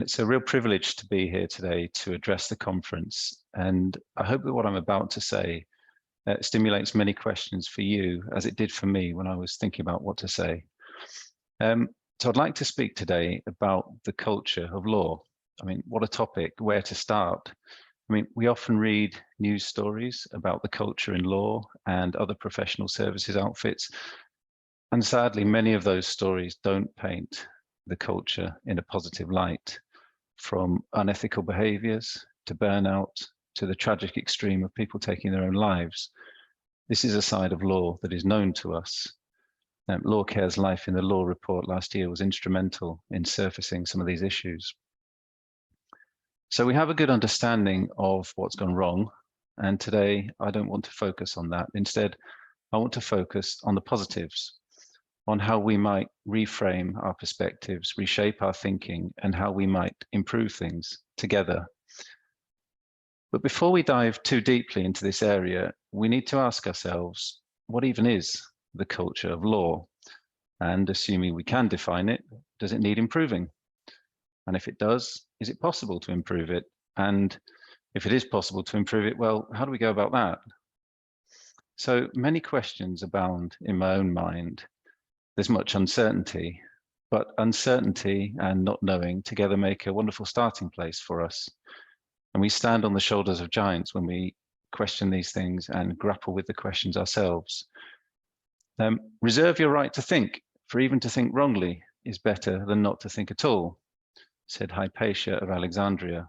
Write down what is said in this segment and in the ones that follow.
It's a real privilege to be here today to address the conference, and I hope that what I'm about to say stimulates many questions for you, as it did for me when I was thinking about what to say. So I'd like to speak today about the culture of law. I mean, what a topic, where to start? I mean, we often read news stories about the culture in law and other professional services outfits, and sadly, many of those stories don't paint the culture in a positive light, from unethical behaviors to burnout to the tragic extreme of people taking their own lives. This is a side of law that is known to us. LawCare's Life in the Law report last year was instrumental in surfacing some of these issues. So we have a good understanding of what's gone wrong, and today I don't want to focus on that. Instead, I want to focus on the positives, on how we might reframe our perspectives, reshape our thinking, and how we might improve things together. But before we dive too deeply into this area, we need to ask ourselves, what even is the culture of law? And assuming we can define it, does it need improving? And if it does, is it possible to improve it? And if it is possible to improve it, well, how do we go about that? So many questions abound in my own mind. There's much uncertainty, but uncertainty and not knowing together make a wonderful starting place for us. And we stand on the shoulders of giants when we question these things and grapple with the questions ourselves. Reserve your right to think, for even to think wrongly is better than not to think at all, said Hypatia of Alexandria.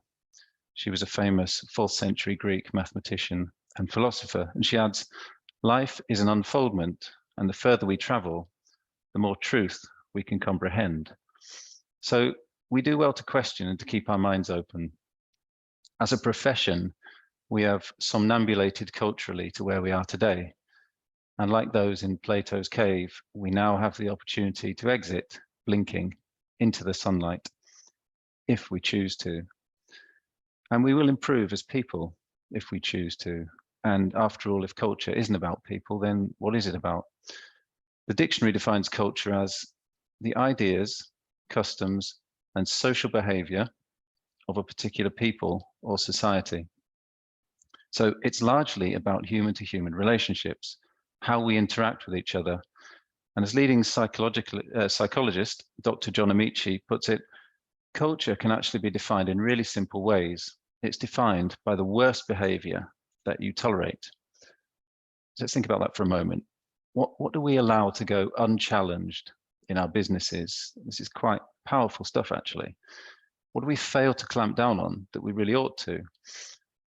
She was a famous 4th century Greek mathematician and philosopher, and she adds, life is an unfoldment, and the further we travel, the more truth we can comprehend. So we do well to question and to keep our minds open. As a profession, we have somnambulated culturally to where we are today. And like those in Plato's cave, we now have the opportunity to exit, blinking, into the sunlight, if we choose to. And we will improve as people if we choose to. And after all, if culture isn't about people, then what is it about? The dictionary defines culture as the ideas, customs, and social behavior of a particular people or society. So it's largely about human-to-human relationships, how we interact with each other. And as leading psychologist, Dr. John Amici puts it, culture can actually be defined in really simple ways. It's defined by the worst behavior that you tolerate. So let's think about that for a moment. What do we allow to go unchallenged in our businesses? This is quite powerful stuff, actually. What do we fail to clamp down on that we really ought to?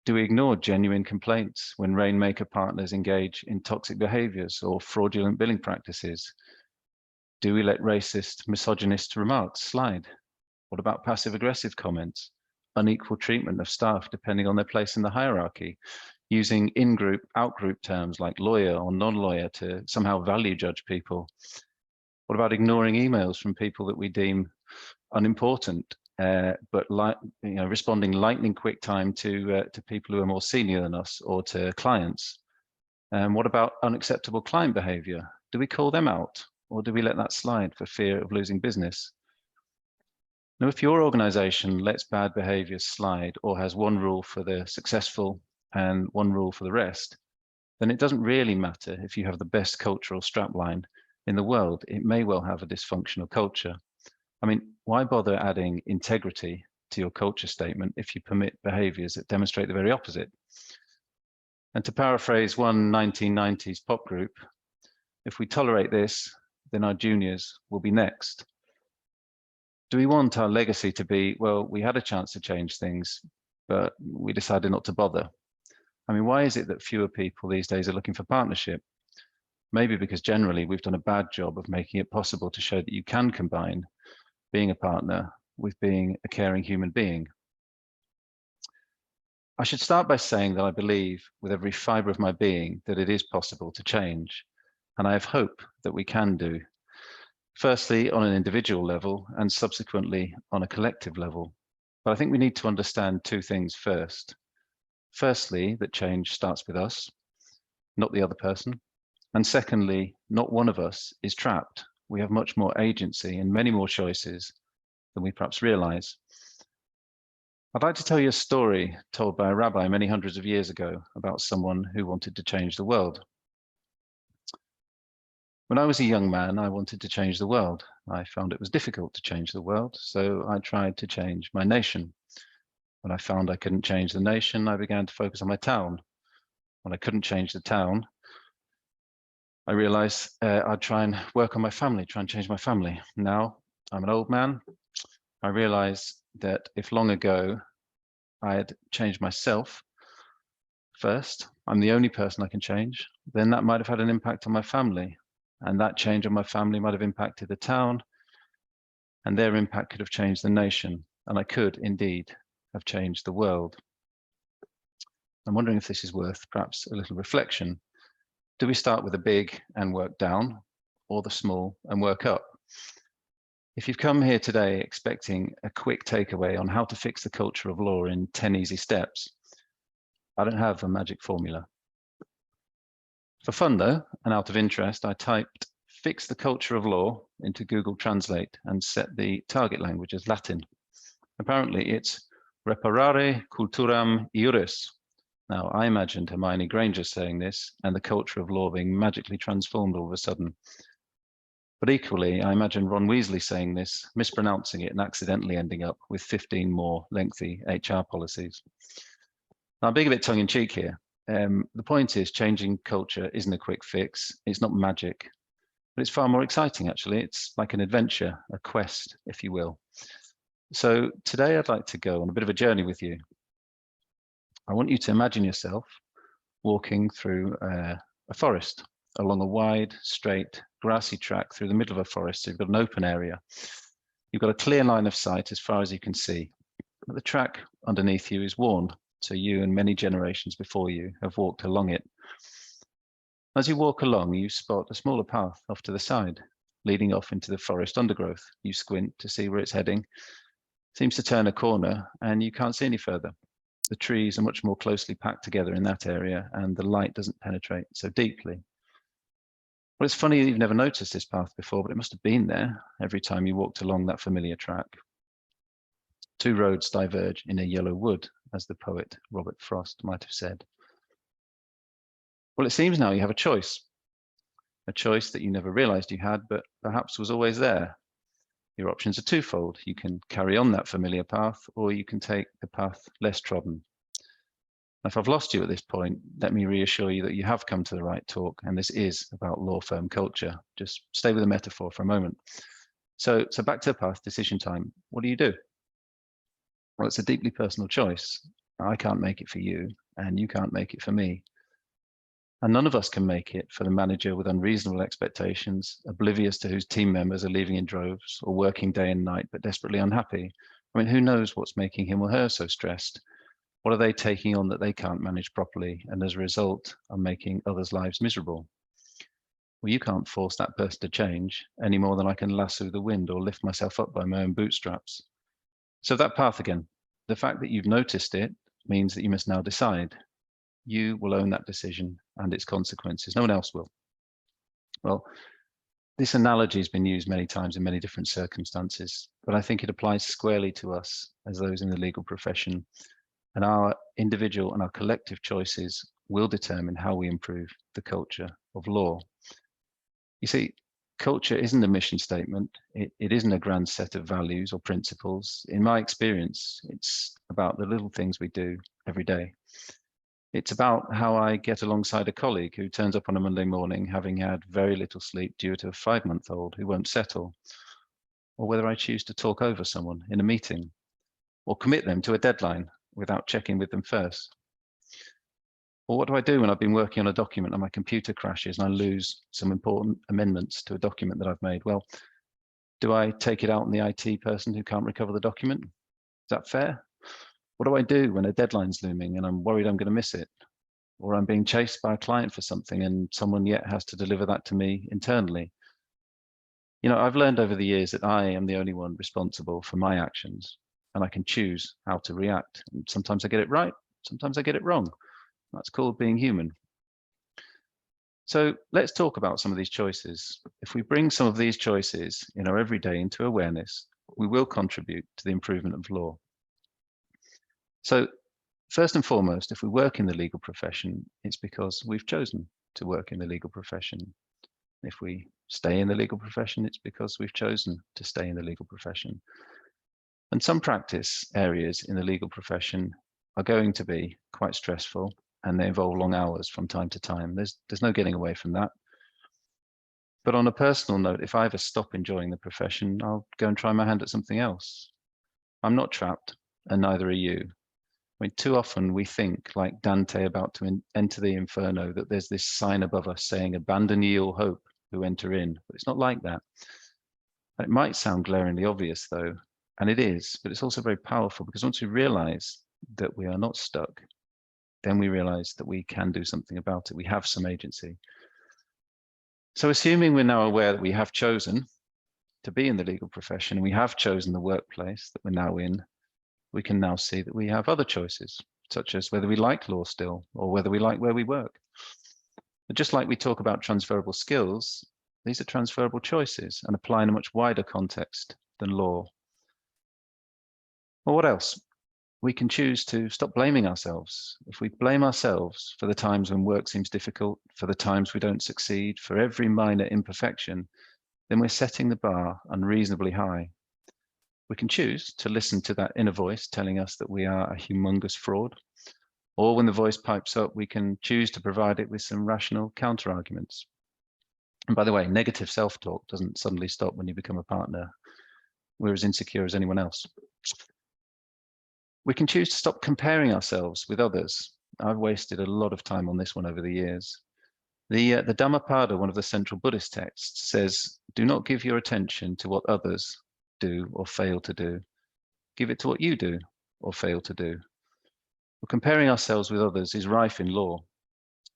Do we ignore genuine complaints when rainmaker partners engage in toxic behaviors or fraudulent billing practices? Do we let racist, misogynist remarks slide? What about passive-aggressive comments? Unequal treatment of staff depending on their place in the hierarchy? Using in-group, out-group terms like lawyer or non-lawyer to somehow value judge people? What about ignoring emails from people that we deem unimportant, but responding lightning quick time to people who are more senior than us or to clients? What about unacceptable client behavior? Do we call them out, or do we let that slide for fear of losing business? Now, if your organization lets bad behavior slide or has one rule for the successful and one rule for the rest, then it doesn't really matter if you have the best cultural strapline in the world. It may well have a dysfunctional culture. I mean, why bother adding integrity to your culture statement if you permit behaviors that demonstrate the very opposite? And to paraphrase one 1990s pop group, if we tolerate this, then our juniors will be next. Do we want our legacy to be, well, we had a chance to change things, but we decided not to bother? I mean, why is it that fewer people these days are looking for partnership? Maybe because generally we've done a bad job of making it possible to show that you can combine being a partner with being a caring human being. I should start by saying that I believe with every fiber of my being that it is possible to change, and I have hope that we can do. Firstly, on an individual level, and subsequently on a collective level. But I think we need to understand two things first. Firstly, that change starts with us, not the other person. And secondly, not one of us is trapped. We have much more agency and many more choices than we perhaps realize. I'd like to tell you a story told by a rabbi many hundreds of years ago about someone who wanted to change the world. When I was a young man, I wanted to change the world. I found it was difficult to change the world, so I tried to change my nation. When I found I couldn't change the nation, I began to focus on my town. When I couldn't change the town, I realized I'd try and work on my family, try and change my family. Now I'm an old man. I realize that if long ago I had changed myself first, I'm the only person I can change, then that might have had an impact on my family. And that change on my family might have impacted the town, and their impact could have changed the nation. And I could indeed have changed the world. I'm wondering if this is worth perhaps a little reflection. Do we start with the big and work down, or the small and work up? If you've come here today expecting a quick takeaway on how to fix the culture of law in 10 easy steps, I don't have a magic formula. For fun though, and out of interest, I typed "fix the culture of law" into Google Translate and set the target language as Latin. Apparently it's reparare culturam iuris. Now, I imagined Hermione Granger saying this and the culture of law being magically transformed all of a sudden. But equally, I imagine Ron Weasley saying this, mispronouncing it and accidentally ending up with 15 more lengthy HR policies. Now, I'm being a bit tongue-in-cheek here. The point is, changing culture isn't a quick fix. It's not magic, but it's far more exciting, actually. It's like an adventure, a quest, if you will. So today I'd like to go on a bit of a journey with you. I want you to imagine yourself walking through a forest, along a wide, straight, grassy track through the middle of a forest. So you've got an open area. You've got a clear line of sight as far as you can see. But the track underneath you is worn, so you and many generations before you have walked along it. As you walk along, you spot a smaller path off to the side, leading off into the forest undergrowth. You squint to see where it's heading. Seems to turn a corner, and you can't see any further. The trees are much more closely packed together in that area, and the light doesn't penetrate so deeply. Well, it's funny you've never noticed this path before, but it must have been there every time you walked along that familiar track. Two roads diverge in a yellow wood, as the poet Robert Frost might have said. Well, it seems now you have a choice that you never realized you had, but perhaps was always there. Your options are twofold. You can carry on that familiar path, or you can take the path less trodden. If I've lost you at this point, let me reassure you that you have come to the right talk, and this is about law firm culture. Just stay with the metaphor for a moment. So back to the path, decision time. What do you do? Well, it's a deeply personal choice. I can't make it for you, and you can't make it for me. And none of us can make it for the manager with unreasonable expectations, oblivious to whose team members are leaving in droves or working day and night, but desperately unhappy. I mean, who knows what's making him or her so stressed? What are they taking on that they can't manage properly, and as a result are making others' lives miserable? Well, you can't force that person to change any more than I can lasso the wind or lift myself up by my own bootstraps. So that path again, the fact that you've noticed it means that you must now decide. You will own that decision and its consequences. No one else will. Well, this analogy has been used many times in many different circumstances, but I think it applies squarely to us as those in the legal profession. And our individual and our collective choices will determine how we improve the culture of law. You see, culture isn't a mission statement. It isn't a grand set of values or principles. In my experience, it's about the little things we do every day. It's about how I get alongside a colleague who turns up on a Monday morning having had very little sleep due to a 5-month-old who won't settle, or whether I choose to talk over someone in a meeting, or commit them to a deadline without checking with them first. Or what do I do when I've been working on a document and my computer crashes and I lose some important amendments to a document that I've made? Well, do I take it out on the IT person who can't recover the document? Is that fair? What do I do when a deadline's looming and I'm worried I'm going to miss it? Or I'm being chased by a client for something and someone yet has to deliver that to me internally? You know, I've learned over the years that I am the only one responsible for my actions, and I can choose how to react. And sometimes I get it right, sometimes I get it wrong. That's called being human. So let's talk about some of these choices. If we bring some of these choices in our everyday into awareness, we will contribute to the improvement of law. So first and foremost, if we work in the legal profession, it's because we've chosen to work in the legal profession. If we stay in the legal profession, it's because we've chosen to stay in the legal profession. And some practice areas in the legal profession are going to be quite stressful, and they involve long hours from time to time. There's no getting away from that. But on a personal note, if I ever stop enjoying the profession, I'll go and try my hand at something else. I'm not trapped, and neither are you. I mean, too often we think, like Dante about to enter the Inferno, that there's this sign above us saying, "Abandon ye all hope who enter in." But it's not like that. It might sound glaringly obvious, though, and it is, but it's also very powerful, because once we realize that we are not stuck, then we realize that we can do something about it. We have some agency. So assuming we're now aware that we have chosen to be in the legal profession, and we have chosen the workplace that we're now in, we can now see that we have other choices, such as whether we like law still, or whether we like where we work. But just like we talk about transferable skills, these are transferable choices and apply in a much wider context than law. Well, what else? We can choose to stop blaming ourselves. If we blame ourselves for the times when work seems difficult, for the times we don't succeed, for every minor imperfection, then we're setting the bar unreasonably high. We can choose to listen to that inner voice telling us that we are a humongous fraud. Or when the voice pipes up, we can choose to provide it with some rational counter-arguments. And by the way, negative self-talk doesn't suddenly stop when you become a partner. We're as insecure as anyone else. We can choose to stop comparing ourselves with others. I've wasted a lot of time on this one over the years. The Dhammapada, one of the central Buddhist texts, says, "Do not give your attention to what others do or fail to do. Give it to what you do or fail to do." Well, comparing ourselves with others is rife in law.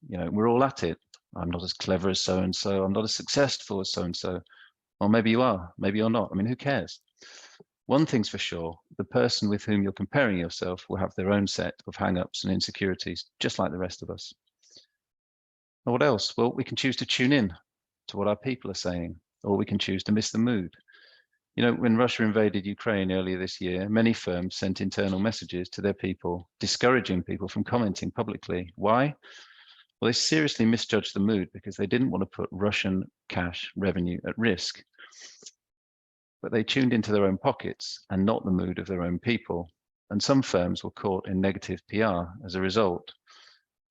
You know, we're all at it. I'm not as clever as so-and-so. I'm not as successful as so-and-so. Or maybe you are, maybe you're not. I mean, who cares? One thing's for sure, the person with whom you're comparing yourself will have their own set of hang-ups and insecurities, just like the rest of us. And what else? Well, we can choose to tune in to what our people are saying, or we can choose to miss the mood. You know, when Russia invaded Ukraine earlier this year, many firms sent internal messages to their people, discouraging people from commenting publicly. Why? Well, they seriously misjudged the mood because they didn't want to put Russian cash revenue at risk. But they tuned into their own pockets and not the mood of their own people. And some firms were caught in negative PR as a result.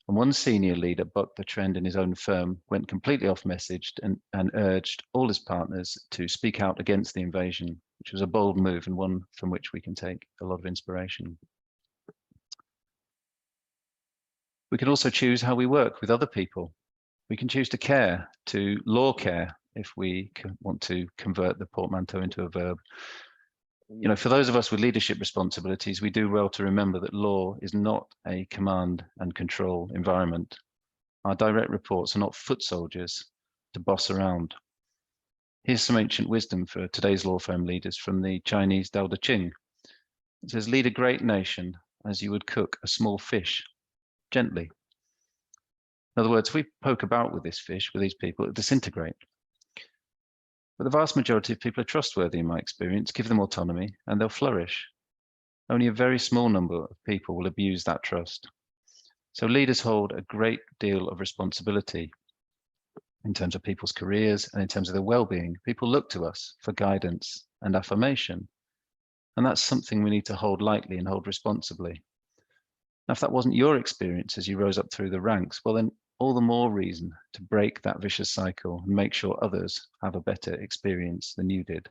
And one senior leader bucked the trend in his own firm, went completely off messaged and urged all his partners to speak out against the invasion, which was a bold move and one from which we can take a lot of inspiration. We can also choose how we work with other people. We can choose to care, to LawCare, if we want to convert the portmanteau into a verb. You know, for those of us with leadership responsibilities, we do well to remember that law is not a command and control environment. Our direct reports are not foot soldiers to boss around. Here's some ancient wisdom for today's law firm leaders from the Chinese Tao Te Ching. It says, "Lead a great nation as you would cook a small fish, gently." In other words, if we poke about with this fish, with these people, it'll disintegrate. But the vast majority of people are trustworthy, in my experience. Give them autonomy and they'll flourish. Only a very small number of people will abuse that trust. So leaders hold a great deal of responsibility in terms of people's careers and in terms of their well-being. People look to us for guidance and affirmation. And that's something we need to hold lightly and hold responsibly. Now, if that wasn't your experience as you rose up through the ranks, well, then all the more reason to break that vicious cycle and make sure others have a better experience than you did.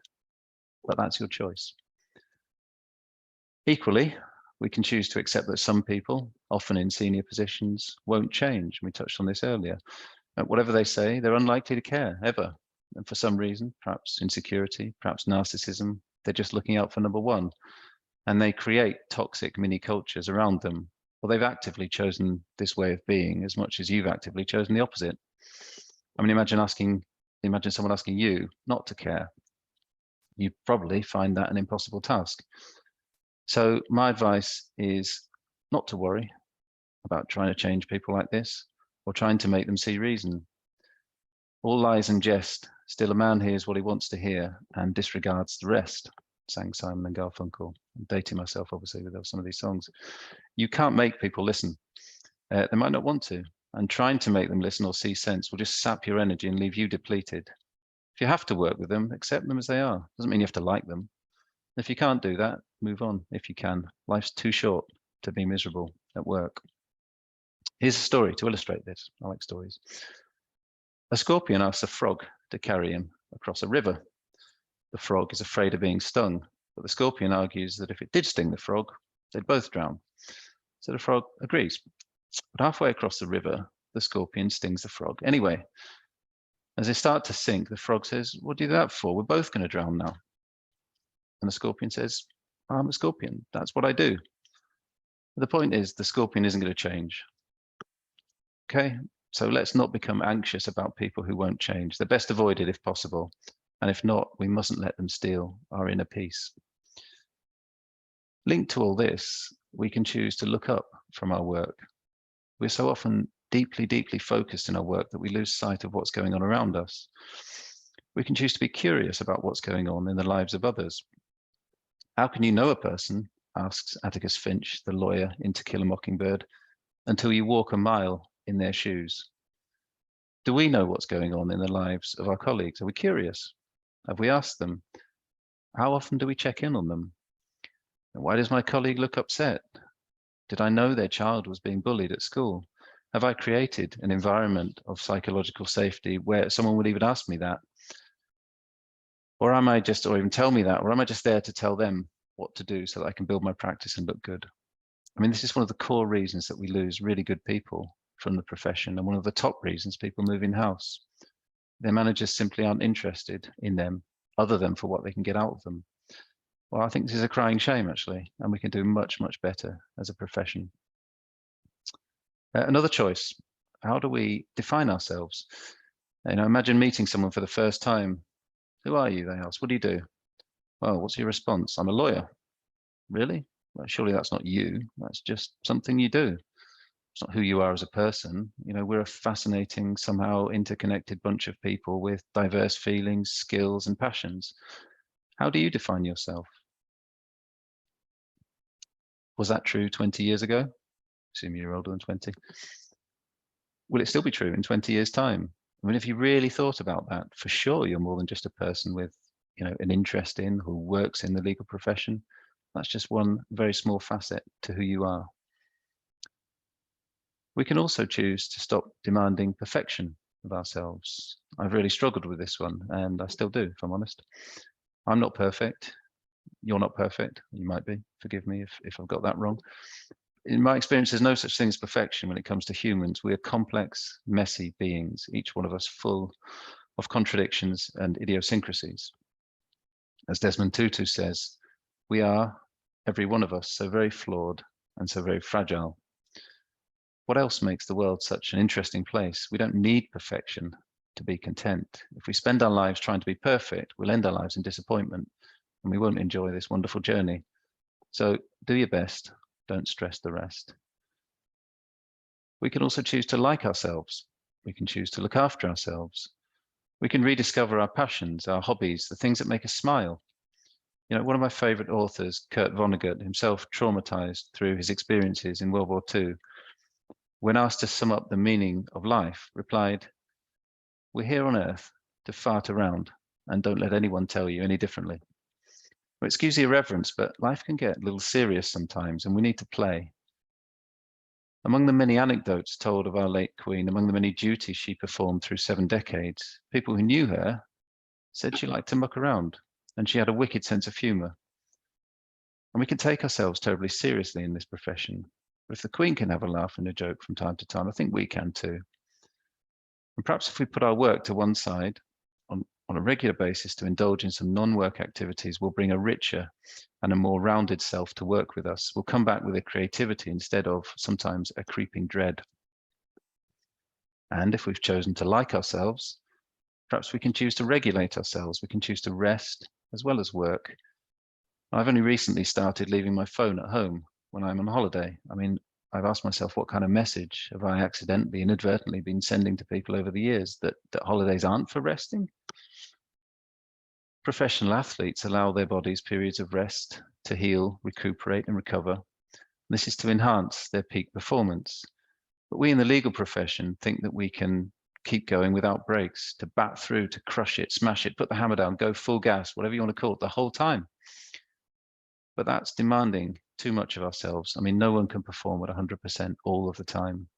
But that's your choice. Equally, we can choose to accept that some people, often in senior positions, won't change. We touched on this earlier. Whatever they say, they're unlikely to care, ever. And for some reason, perhaps insecurity, perhaps narcissism, they're just looking out for number one. And they create toxic mini cultures around them. Well, they've actively chosen this way of being as much as you've actively chosen the opposite. I mean, imagine someone asking you not to care. You probably find that an impossible task. So my advice is not to worry about trying to change people like this or trying to make them see reason. All lies and jest, still a man hears what he wants to hear and disregards the rest. sang Simon and Garfunkel. I'm dating myself, obviously, with some of these songs. You can't make people listen. They might not want to. And trying to make them listen or see sense will just sap your energy and leave you depleted. If you have to work with them, accept them as they are. Doesn't mean you have to like them. If you can't do that, move on if you can. Life's too short to be miserable at work. Here's a story to illustrate this. I like stories. A scorpion asks a frog to carry him across a river. The frog is afraid of being stung, but the scorpion argues that if it did sting the frog, they'd both drown. So the frog agrees. But halfway across the river, the scorpion stings the frog anyway. As they start to sink, the frog says, "What do you do that for? We're both going to drown now." And the scorpion says, "I'm a scorpion. That's what I do." But the point is, the scorpion isn't going to change. Okay, so let's not become anxious about people who won't change. They're best avoided if possible. And if not, we mustn't let them steal our inner peace. Linked to all this, we can choose to look up from our work. We're so often deeply, deeply focused in our work that we lose sight of what's going on around us. We can choose to be curious about what's going on in the lives of others. How can you know a person, asks Atticus Finch, the lawyer in To Kill a Mockingbird, until you walk a mile in their shoes? Do we know what's going on in the lives of our colleagues? Are we curious? Have we asked them? How often do we check in on them? And why does my colleague look upset? Did I know their child was being bullied at school? Have I created an environment of psychological safety where someone would even ask me that? Or even tell me that, or am I just there to tell them what to do so that I can build my practice and look good? I mean, this is one of the core reasons that we lose really good people from the profession, and one of the top reasons people move in-house. Their managers simply aren't interested in them other than for what they can get out of them. Well, I think this is a crying shame, actually, and we can do much, much better as a profession. Another choice, how do we define ourselves? Imagine meeting someone for the first time. Who are you, they ask. What do you do? Well, what's your response? I'm a lawyer. Really? Well, surely that's not you. That's just something you do. It's not who you are as a person. We're a fascinating, somehow interconnected bunch of people with diverse feelings, skills, and passions. How do you define yourself? Was that true 20 years ago? Assume you're older than 20. Will it still be true in 20 years' time? I mean, if you really thought about that, for sure, you're more than just a person with, an interest in, who works in the legal profession. That's just one very small facet to who you are. We can also choose to stop demanding perfection of ourselves. I've really struggled with this one, and I still do, if I'm honest. I'm not perfect. You're not perfect. You might be. Forgive me if I've got that wrong. In my experience, there's no such thing as perfection when it comes to humans. We are complex, messy beings, each one of us full of contradictions and idiosyncrasies. As Desmond Tutu says, we are, every one of us, so very flawed and so very fragile. What else makes the world such an interesting place? We don't need perfection to be content. If we spend our lives trying to be perfect, we'll end our lives in disappointment and we won't enjoy this wonderful journey. So do your best, don't stress the rest. We can also choose to like ourselves. We can choose to look after ourselves. We can rediscover our passions, our hobbies, the things that make us smile. One of my favorite authors, Kurt Vonnegut, himself traumatized through his experiences in World War II, when asked to sum up the meaning of life, replied, "We're here on Earth to fart around and don't let anyone tell you any differently." Well, excuse the irreverence, but life can get a little serious sometimes and we need to play. Among the many anecdotes told of our late Queen, among the many duties she performed through 7 decades, people who knew her said she liked to muck around and she had a wicked sense of humour. And we can take ourselves terribly seriously in this profession. But if the Queen can have a laugh and a joke from time to time, I think we can too. And perhaps if we put our work to one side on a regular basis to indulge in some non-work activities, we'll bring a richer and a more rounded self to work with us. We'll come back with a creativity instead of sometimes a creeping dread. And if we've chosen to like ourselves, perhaps we can choose to regulate ourselves. We can choose to rest as well as work. I've only recently started leaving my phone at home when I'm on holiday. I mean, I've asked myself, what kind of message have I accidentally, inadvertently been sending to people over the years that holidays aren't for resting? Professional athletes allow their bodies periods of rest to heal, recuperate, and recover. This is to enhance their peak performance. But we in the legal profession think that we can keep going without breaks, to bat through, to crush it, smash it, put the hammer down, go full gas, whatever you want to call it, the whole time. But that's demanding too much of ourselves. I mean, no one can perform at 100% all of the time.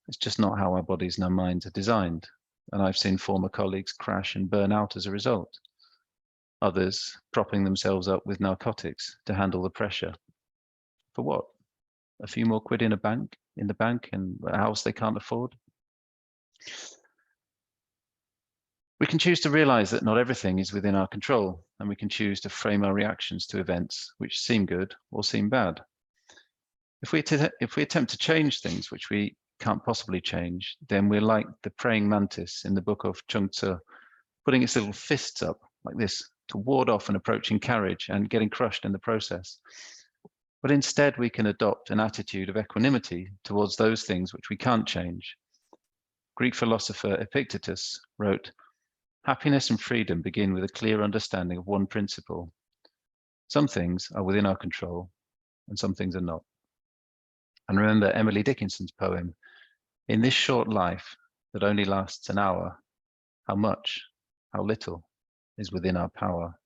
It's just not how our bodies and our minds are designed. And I've seen former colleagues crash and burn out as a result. Others propping themselves up with narcotics to handle the pressure. For what? A few more quid in the bank and a house they can't afford? We can choose to realize that not everything is within our control, and we can choose to frame our reactions to events which seem good or seem bad. If we attempt to change things which we can't possibly change, then we're like the praying mantis in the book of Chung Tzu, putting its little fists up like this to ward off an approaching carriage and getting crushed in the process. But instead, we can adopt an attitude of equanimity towards those things which we can't change. Greek philosopher Epictetus wrote, "Happiness and freedom begin with a clear understanding of one principle. Some things are within our control and some things are not." And remember Emily Dickinson's poem, "In this short life that only lasts an hour, how much, how little is within our power."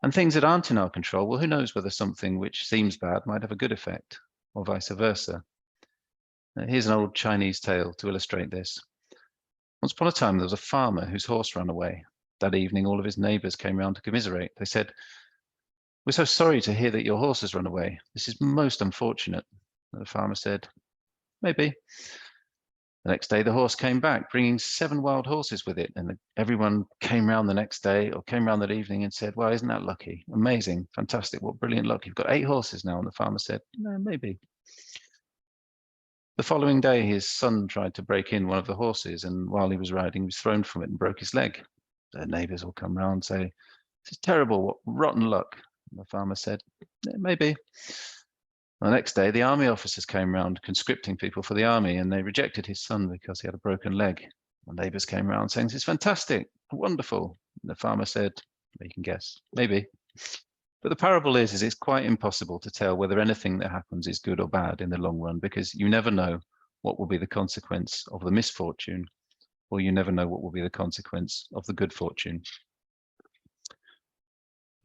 And things that aren't in our control, well, who knows whether something which seems bad might have a good effect, or vice versa. Here's an old Chinese tale to illustrate this. Once upon a time, there was a farmer whose horse ran away. That evening, all of his neighbors came round to commiserate. They said, "We're so sorry to hear that your horse has run away. This is most unfortunate." And the farmer said, "Maybe." The next day, the horse came back, bringing 7 wild horses with it. And everyone came round the next day or came round that evening and said, "Well, isn't that lucky? Amazing, fantastic, what brilliant luck. You've got 8 horses now." And the farmer said, "No, maybe." The following day, his son tried to break in one of the horses. And while he was riding, he was thrown from it and broke his leg. The neighbors will come round and say, "This is terrible, what rotten luck." And the farmer said, "Yeah, maybe." The next day, the army officers came round conscripting people for the army, and they rejected his son because he had a broken leg. The neighbors came round saying, "This is fantastic, wonderful." And the farmer said, "Well, you can guess, maybe." But the parable is it's quite impossible to tell whether anything that happens is good or bad in the long run, because you never know what will be the consequence of the misfortune, or you never know what will be the consequence of the good fortune.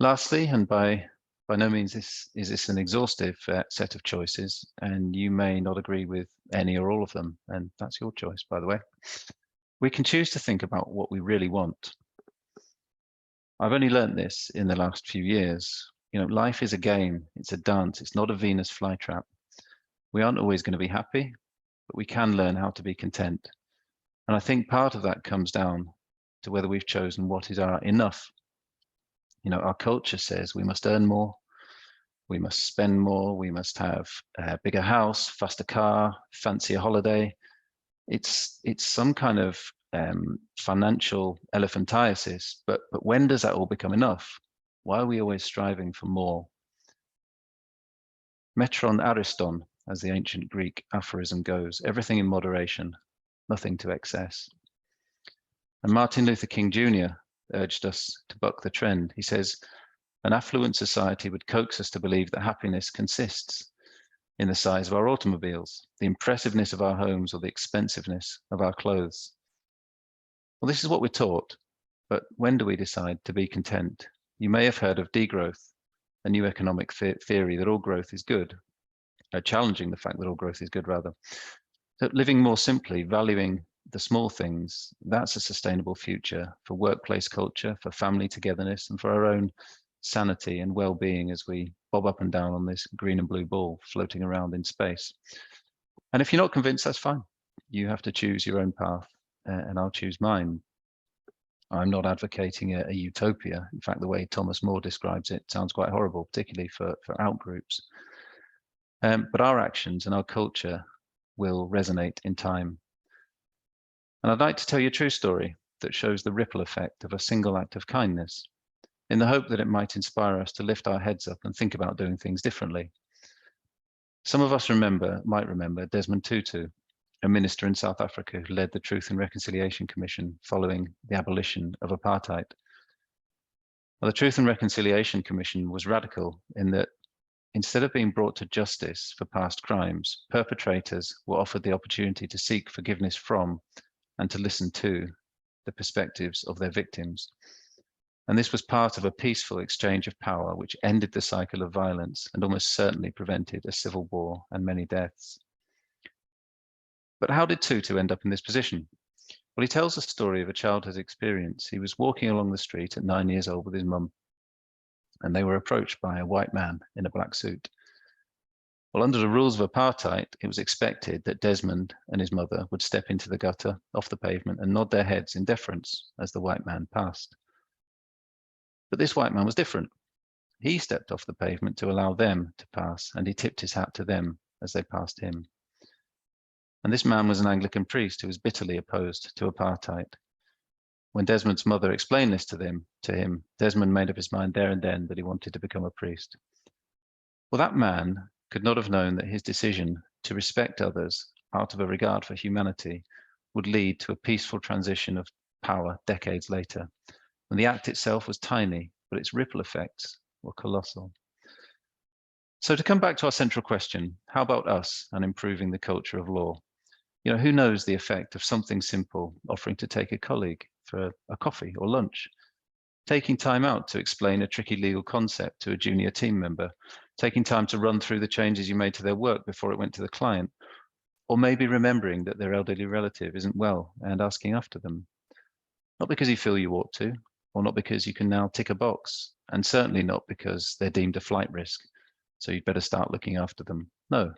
Lastly, and by no means is this an exhaustive set of choices, and you may not agree with any or all of them, and that's your choice, by the way. We can choose to think about what we really want. I've only learned this in the last few years. You know, life is a game, it's a dance, it's not a Venus flytrap. We aren't always going to be happy, but we can learn how to be content. And I think part of that comes down to whether we've chosen what is our enough. You know, our culture says we must earn more, we must spend more, we must have a bigger house, faster car, fancier holiday. It's some kind of financial elephantiasis, but when does that all become enough? Why are we always striving for more? Metron ariston, as the ancient Greek aphorism goes, everything in moderation, nothing to excess. And Martin Luther King Jr. urged us to buck the trend. He says, "An affluent society would coax us to believe that happiness consists in the size of our automobiles, the impressiveness of our homes, or the expensiveness of our clothes." Well, this is what we're taught, but when do we decide to be content? You may have heard of degrowth, a new economic theory that all growth is good, challenging the fact that all growth is good, rather. So living more simply, valuing the small things, that's a sustainable future for workplace culture, for family togetherness, and for our own sanity and well-being as we bob up and down on this green and blue ball floating around in space. And if you're not convinced, that's fine. You have to choose your own path, and I'll choose mine. I'm not advocating a utopia. In fact, the way Thomas More describes it sounds quite horrible, particularly for outgroups. But our actions and our culture will resonate in time. And I'd like to tell you a true story that shows the ripple effect of a single act of kindness, in the hope that it might inspire us to lift our heads up and think about doing things differently. Some of us might remember Desmond Tutu, a minister in South Africa who led the Truth and Reconciliation Commission following the abolition of apartheid. Well, the Truth and Reconciliation Commission was radical in that instead of being brought to justice for past crimes, perpetrators were offered the opportunity to seek forgiveness from and to listen to the perspectives of their victims. And this was part of a peaceful exchange of power which ended the cycle of violence and almost certainly prevented a civil war and many deaths. But how did Tutu end up in this position? Well, he tells the story of a childhood experience. He was walking along the street at 9 years old with his mum, and they were approached by a white man in a black suit. Well, under the rules of apartheid, it was expected that Desmond and his mother would step into the gutter off the pavement and nod their heads in deference as the white man passed. But this white man was different. He stepped off the pavement to allow them to pass, and he tipped his hat to them as they passed him. And this man was an Anglican priest who was bitterly opposed to apartheid. When Desmond's mother explained this to him, Desmond made up his mind there and then that he wanted to become a priest. Well, that man could not have known that his decision to respect others out of a regard for humanity would lead to a peaceful transition of power decades later. And the act itself was tiny, but its ripple effects were colossal. So to come back to our central question, how about us and improving the culture of law? You know, who knows the effect of something simple, offering to take a colleague for a coffee or lunch, taking time out to explain a tricky legal concept to a junior team member, taking time to run through the changes you made to their work before it went to the client, or maybe remembering that their elderly relative isn't well and asking after them. Not because you feel you ought to, or not because you can now tick a box, and certainly not because they're deemed a flight risk, so you'd better start looking after them. No,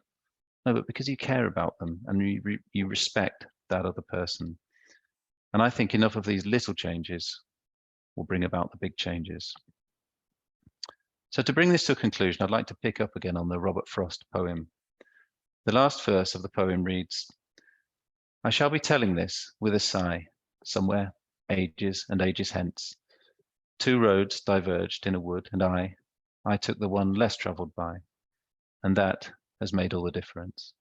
but because you care about them and you respect that other person. And I think enough of these little changes will bring about the big changes. So to bring this to a conclusion, I'd like to pick up again on the Robert Frost poem. The last verse of the poem reads, "I shall be telling this with a sigh, somewhere ages and ages hence. Two roads diverged in a wood, and I took the one less traveled by, and that has made all the difference."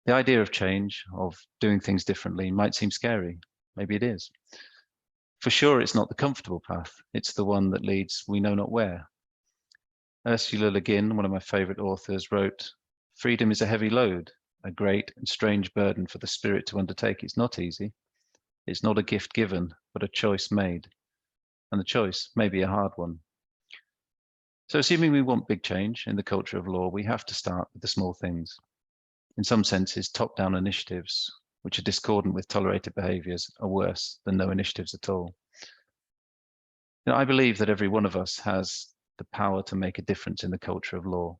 The idea of change, of doing things differently, might seem scary. Maybe it is. For sure, it's not the comfortable path. It's the one that leads we know not where. Ursula Le Guin, one of my favorite authors, wrote, "Freedom is a heavy load, a great and strange burden for the spirit to undertake. It's not easy. It's not a gift given, but a choice made. And the choice may be a hard one." So assuming we want big change in the culture of law, we have to start with the small things. In some senses, top-down initiatives, which are discordant with tolerated behaviours, are worse than no initiatives at all. You know, I believe that every one of us has the power to make a difference in the culture of law.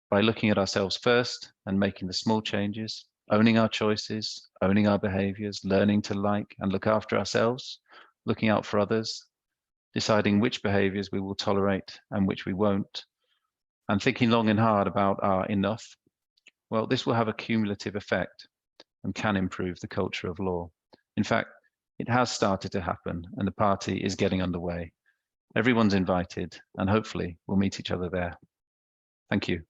By looking at ourselves first and making the small changes, owning our choices, owning our behaviours, learning to like and look after ourselves, looking out for others, deciding which behaviours we will tolerate and which we won't, and thinking long and hard about our enough, well, this will have a cumulative effect and can improve the culture of law. In fact, it has started to happen and the party is getting underway. Everyone's invited and hopefully we'll meet each other there. Thank you.